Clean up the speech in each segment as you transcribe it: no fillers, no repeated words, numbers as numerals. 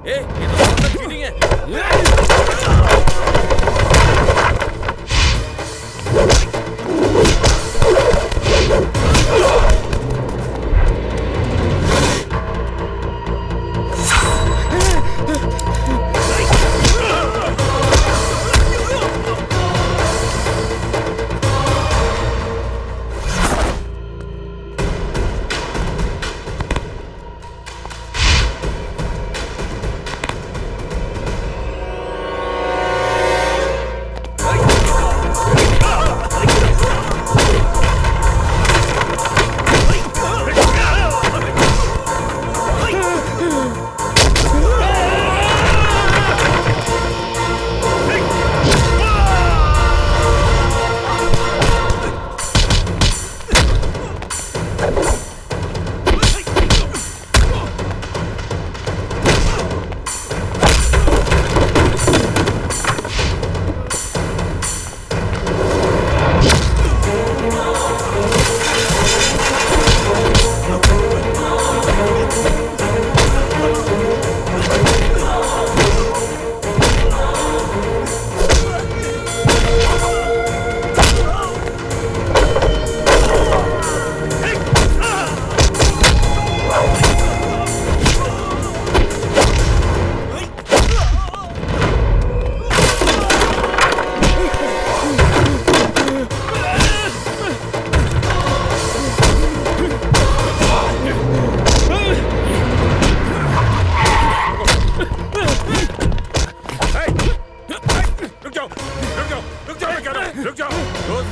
ये तो चीटिंग है।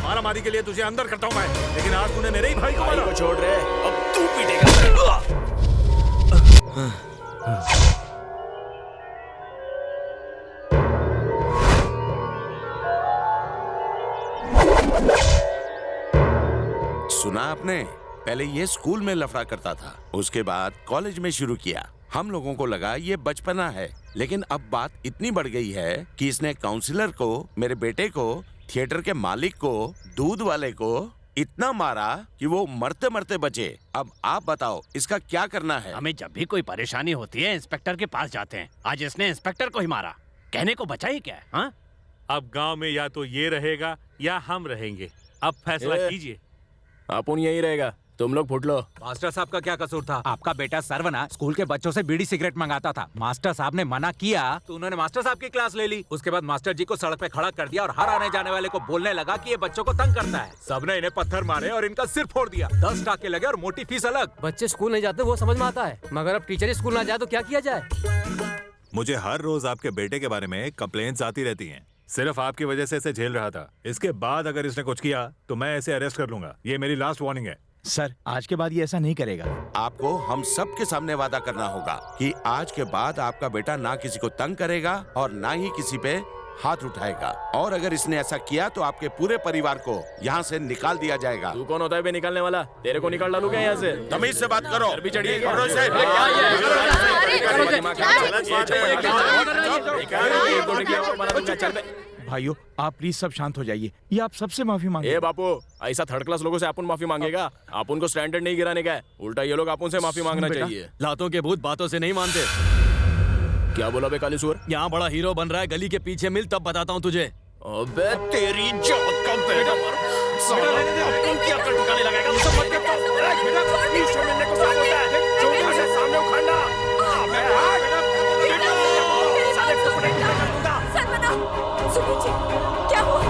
मारामारी के लिए तुझे अंदर करता हूं मैं, लेकिन आज तूने मेरे ही भाई को मारा। छोड़ रहे, अब तू पीटेगा। सुना आपने? पहले ये स्कूल में लफड़ा करता था, उसके बाद कॉलेज में शुरू किया। हम लोगों को लगा ये बचपना है, लेकिन अब बात इतनी बढ़ गई है कि इसने काउंसलर को, मेरे बेटे को, थिएटर के मालिक को, दूध वाले को इतना मारा कि वो मरते मरते बचे। अब आप बताओ इसका क्या करना है? हमें जब भी कोई परेशानी होती है इंस्पेक्टर के पास जाते हैं। आज इसने इंस्पेक्टर को ही मारा, कहने को बचा ही क्या है? हाँ? अब गांव में या तो ये रहेगा या हम रहेंगे। अब फैसला कीजिए। अपुन यही रहेगा, तुम लोग फुट लो। मास्टर साहब का क्या कसूर था? आपका बेटा सर्वना स्कूल के बच्चों से बीड़ी सिगरेट मंगाता था। मास्टर साहब ने मना किया तो उन्होंने मास्टर साहब की क्लास ले ली। उसके बाद मास्टर जी को सड़क पे खड़ा कर दिया और हर आने जाने वाले को बोलने लगा कि ये बच्चों को तंग करता है। सबने इन्हें पत्थर मारे और इनका सिर फोड़ दिया। 10 टाके लगे और मोटी फीस अलग। बच्चे स्कूल नहीं जाते वो समझ में आता है, मगर अब टीचर ही स्कूल ना जाए तो क्या किया जाए? मुझे हर रोज आपके बेटे के बारे में कंप्लेंट्स आती रहती हैं। सिर्फ आपकी वजह से इसे झेल रहा था। इसके बाद अगर इसने कुछ किया तो मैं इसे अरेस्ट कर लूंगा। ये मेरी लास्ट वार्निंग है। सर, आज के बाद ये ऐसा नहीं करेगा। आपको हम सब के सामने वादा करना होगा कि आज के बाद आपका बेटा ना किसी को तंग करेगा और ना ही किसी पे हाथ उठाएगा। और अगर इसने ऐसा किया तो आपके पूरे परिवार को यहाँ से निकाल दिया जाएगा। तू कौन होता है बे निकालने वाला? तेरे को निकाल डालू क्या यहाँ से? तमीज से बात करो। भी चढ़िए। भाइयों, आप प्लीज सब शांत हो जाइए। ये आप सबसे माफी मांगे। ए बापू, ऐसा थर्ड क्लास लोगों से अपन माफी मांगेगा? अपन को स्टैंडर्ड नहीं गिराने का है, उल्टा ये लोग अपन से माफी मांगना चाहिए। लातों के भूत बातों से नहीं मानते। क्या बोला बे काली सुअर? यहाँ बड़ा हीरो बन रहा है, गली के पीछे मिल तब बताता हूँ तुझे। अबे तेरी जात का बेटा क्या ठिकाने लगाएगा? मुझसे मत करता। नीचे मिलने को सब होता है, चोटी से सामने उखाड़ना। अबे साले को पकड़ के कर दूंगा। सर्वना, सुनील क्या हुआ?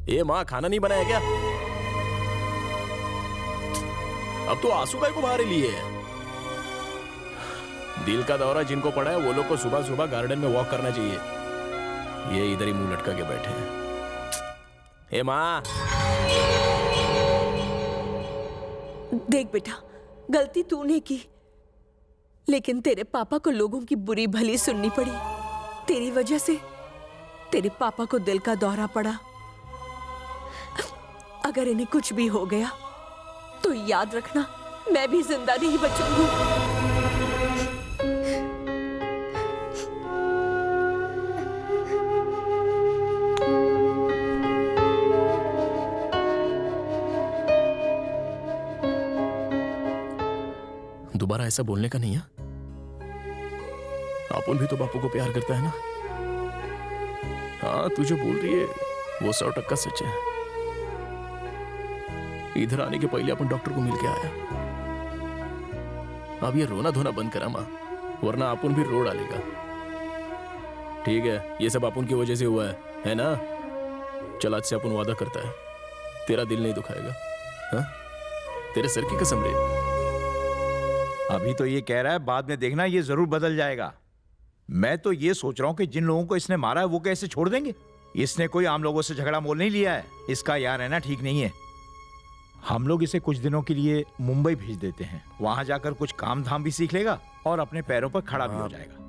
ए माँ, खाना नहीं बनाया क्या? अब तो आंसू का को बाहर लिए है। दिल का दौरा जिनको पड़ा है वो लोग को सुबह सुबह गार्डन में वॉक करना चाहिए। ये इधर ही मुंह लटका के बैठे हैं। ए माँ, देख बेटा, गलती तूने की, लेकिन तेरे पापा को लोगों की बुरी भली सुननी पड़ी। तेरी वजह से तेरे पापा को दिल का दौरा पड़ा। अगर इन्हें कुछ भी हो गया तो याद रखना, मैं भी जिंदा नहीं बचूंगी। दोबारा ऐसा बोलने का नहीं है। अपन भी तो बापू को प्यार करता है ना। हाँ, तू जो बोल रही है वो 100% सच है। इधर आने के पहले अपन डॉक्टर को मिल के आया। अब ये रोना धोना बंद करा माँ, वरना अपन भी रो डालेगा। ठीक है, ये सब अपन की वजह से हुआ है ना? चल आज से अपन वादा करता है, तेरा दिल नहीं दुखाएगा। हाँ, तेरे सर की कसम रे। अभी तो ये कह रहा है, बाद में देखना ये जरूर बदल जाएगा। मैं तो ये सोच रहा हूं कि जिन लोगों को इसने मारा है वो कैसे छोड़ देंगे। इसने कोई आम लोगों से झगड़ा मोल नहीं लिया है। इसका यहाँ रहना ठीक नहीं है। हम लोग इसे कुछ दिनों के लिए मुंबई भेज देते हैं। वहां जाकर कुछ काम धाम भी सीख लेगा और अपने पैरों पर खड़ा भी हो जाएगा।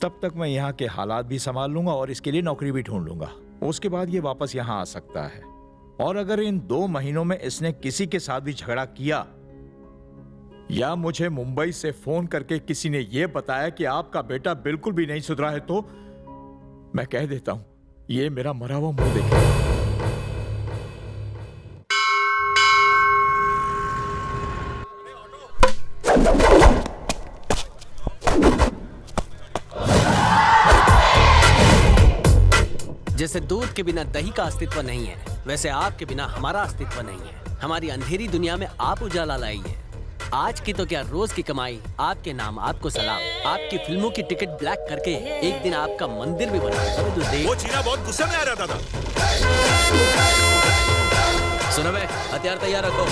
तब तक मैं यहाँ के हालात भी संभाल लूंगा और इसके लिए नौकरी भी ढूंढ लूंगा। उसके बाद ये वापस यहाँ आ सकता है। और अगर इन 2 महीनों में इसने किसी के साथ भी झगड़ा किया या मुझे मुंबई से फोन करके किसी ने यह बताया कि आपका बेटा बिल्कुल भी नहीं सुधरा है, तो मैं कह देता हूं ये मेरा मरा हुआ मुंह देखेगा। जैसे दूध के बिना दही का अस्तित्व नहीं है, वैसे आपके बिना हमारा अस्तित्व नहीं है। हमारी अंधेरी दुनिया में आप उजाला लाइए। आज की तो क्या, रोज की कमाई आपके नाम, आपको सलाम। आपकी फिल्मों की टिकट ब्लैक करके एक दिन आपका मंदिर भी बना। वो चीना बहुत गुस्से में आ रहा था। सुनो बे, हथियार तैयार रखो।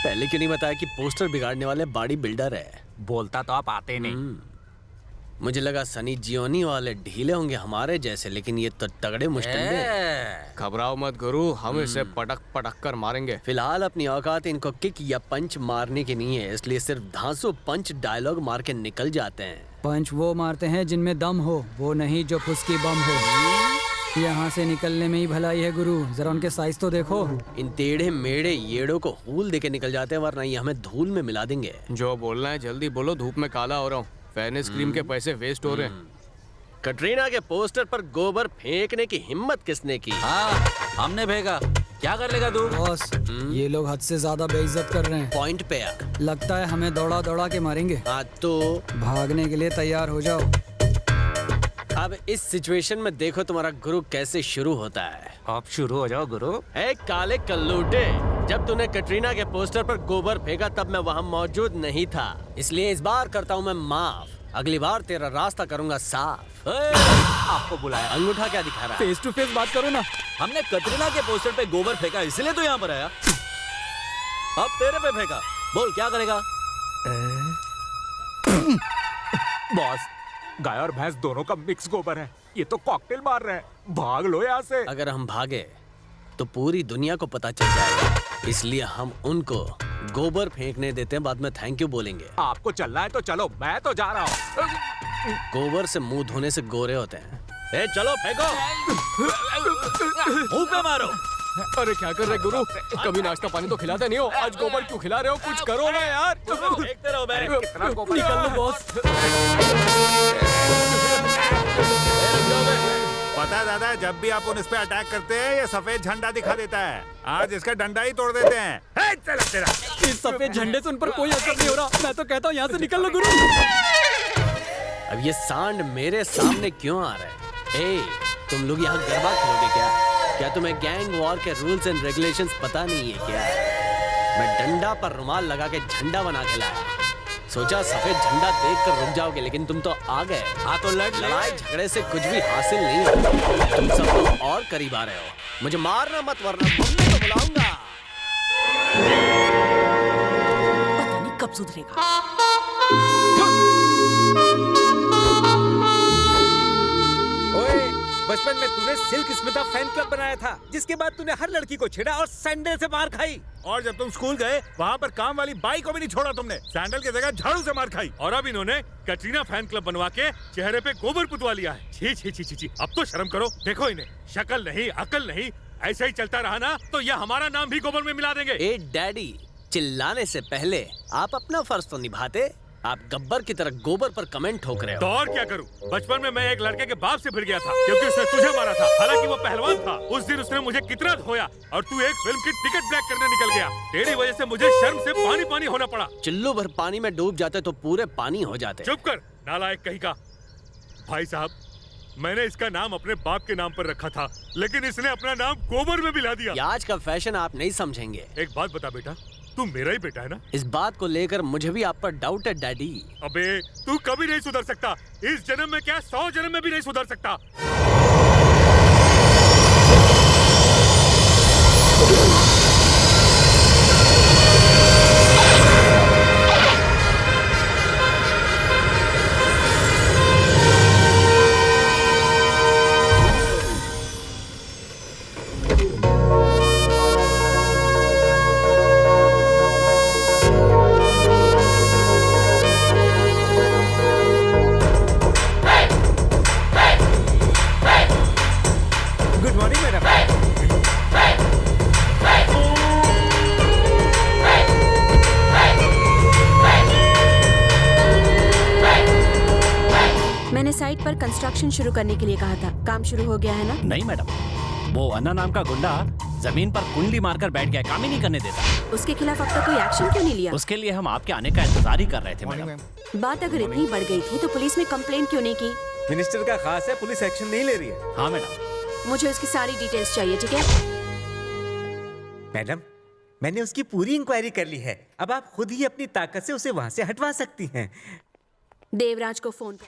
पहले क्यों नहीं बताया कि पोस्टर बिगाड़ने वाले बॉडी बिल्डर है? बोलता तो आप आते नहीं। मुझे लगा सनी जियोनी वाले ढीले होंगे हमारे जैसे, लेकिन ये तो तगड़े मुश्किल। घबराओ मत गुरु, हम इसे पटक पटक कर मारेंगे। फिलहाल अपनी औकात इनको किक या पंच मारने की नहीं है, इसलिए सिर्फ धांसू पंच डायलॉग मार के निकल जाते हैं। पंच वो मारते हैं जिनमें दम हो, वो नहीं जो फुसकी बम हो। यहाँ से निकलने में ही भलाई है गुरु, जरा उनके साइज तो देखो। इन टेढ़े मेढ़े येड़ों को हूल देके निकल जाते हैं, वरना ये हमें धूल में मिला देंगे। जो बोलना है जल्दी बोलो, धूप में काला हो रहा हूँ। फेयरनेस क्रीम के पैसे वेस्ट हो रहे हैं। कटरीना के पोस्टर पर गोबर फेंकने की हिम्मत किसने की? हाँ, हमने भेजा। क्या कर लेगा तू? बॉस, ये लोग हद से ज्यादा बेइज्जत कर रहे हैं। पॉइंट पे आ। लगता है हमें दौड़ा दौड़ा के मारेंगे। हाँ तो भागने के लिए तैयार हो जाओ। अब इस सिचुएशन में देखो तुम्हारा गुरु कैसे शुरू होता है। आप शुरू हो जाओ गुरु। ए काले कल्लूटे, जब तूने कटरीना के पोस्टर पर गोबर फेंका तब मैं वहाँ मौजूद नहीं था, इसलिए इस बार करता हूँ मैं माफ। अगली बार तेरा रास्ता करूंगा साफ। आपको बुलाया। अंगूठा क्या दिखा रहा है? फेस टू फेस बात करो ना। हमने कटरीना के पोस्टर पे गोबर फेंका, इसलिए तो यहाँ पर आया। अब तेरे पे फेंका, बोल क्या करेगा? बॉस, गाय और भैंस दोनों का मिक्स गोबर है, ये तो कॉकटेल मार रहे हैं। भाग लो यहाँ से। अगर हम भागे तो पूरी दुनिया को पता चल जाएगा, इसलिए हम उनको गोबर फेंकने देते हैं, बाद में थैंक यू बोलेंगे। आपको चलना है तो चलो, मैं तो जा रहा हूँ। गोबर से मुंह धोने से गोरे होते हैं। ए चलो फेंको, मुंह पे मारो। अरे क्या कर रहे गुरु, कभी नाश्ता पानी तो खिलाते नहीं हो, आज गोबर क्यों खिला रहे हो? कुछ करो ना यार। फेंकते रहो बे। कितना गोबर निकल लो बॉस। पता है दादा, जब भी आप इस पे अटैक करते हैं ये सफेद झंडा दिखा देता है। आज इसका डंडा ही तोड़ देते हैं। इस सफेद झंडे से उन पर कोई असर नहीं हो रहा। मैं तो कहता हूँ यहाँ से निकल लो गुरु। अब ये सांड मेरे सामने क्यों आ रहा है? ए, तुम लोग यहाँ गरबा खेलोगे क्या? क्या तुम्हें गैंग वॉर के रूल्स एंड रेगुलेशंस पता नहीं है क्या? मैं डंडा पर रुमाल लगा के झंडा बना के लाया, सोचा सफेद झंडा देखकर रुक जाओगे, लेकिन तुम तो आ गए। हाँ तो लड़ाई झगड़े से कुछ भी हासिल नहीं होगा, तुम सब तो और करीब आ रहे हो। मुझे मारना मत, वरना मम्मी को बुलाऊंगा। पता नहीं कब सुधरेगा। ओए, बचपन में तूने सिल्क स्मिता फैन क्लब बनाया था, जिसके बाद तूने हर लड़की को छेड़ा और सैंडल से मार खाई। और जब तुम स्कूल गए वहाँ पर काम वाली बाई को भी नहीं छोड़ा तुमने, सैंडल की जगह झाड़ू से मार खाई। और अब इन्होंने कटरीना फैन क्लब बनवा के चेहरे पे गोबर पुतवा लिया है। छी छी छी छी छी, अब तो शर्म करो। देखो इन्हें, शक्ल नहीं, अकल नहीं, ऐसे ही चलता रहा ना तो ये हमारा नाम भी गोबर में मिला देंगे। ए डैडी, चिल्लाने से पहले आप अपना फर्ज तो निभाते। आप गब्बर की तरह गोबर पर कमेंट ठोक रहे तो हो। और क्या करूं? बचपन में मैं एक लड़के के बाप से भिड़ गया था क्योंकि उसने तुझे मारा था, हालांकि वो पहलवान था। उस दिन उसने मुझे कितना धोया और तू एक फिल्म की टिकट ब्लैक करने निकल गया। तेरी वजह से मुझे शर्म से पानी पानी होना पड़ा। चिल्लू भर पानी में डूब जाते तो पूरे पानी हो जाते। चुप कर, नालायक कहीं का। भाई साहब, मैंने इसका नाम अपने बाप के नाम पर रखा था, लेकिन इसने अपना नाम गोबर में मिला दिया। ये आज का फैशन आप नहीं समझेंगे। एक बात बता बेटा, तू मेरा ही बेटा है ना? इस बात को लेकर मुझे भी आप पर डाउट है डैडी। अबे तू कभी नहीं सुधर सकता। इस जन्म में क्या 100 जन्म में भी नहीं सुधर सकता। Good morning madam. मैंने साइट पर कंस्ट्रक्शन शुरू करने के लिए कहा था। काम शुरू हो गया है ना? नहीं मैडम, वो अन्ना नाम का गुंडा जमीन पर कुंडली मारकर बैठ गया, काम ही नहीं करने देता। उसके खिलाफ अब तक कोई एक्शन क्यों नहीं लिया? उसके लिए हम आपके आने का इंतजार ही कर रहे थे मैडम। बात अगर इतनी बढ़ गई थी तो पुलिस में कंप्लेंट क्यों नहीं की? मिनिस्टर का खास है, पुलिस एक्शन नहीं ले रही है। हाँ मैडम। मुझे उसकी सारी डिटेल्स चाहिए, ठीक है? मैडम, मैंने उसकी पूरी इंक्वायरी कर ली है। अब आप खुद ही अपनी ताकत से उसे वहां से हटवा सकती हैं। देवराज को फोन कर।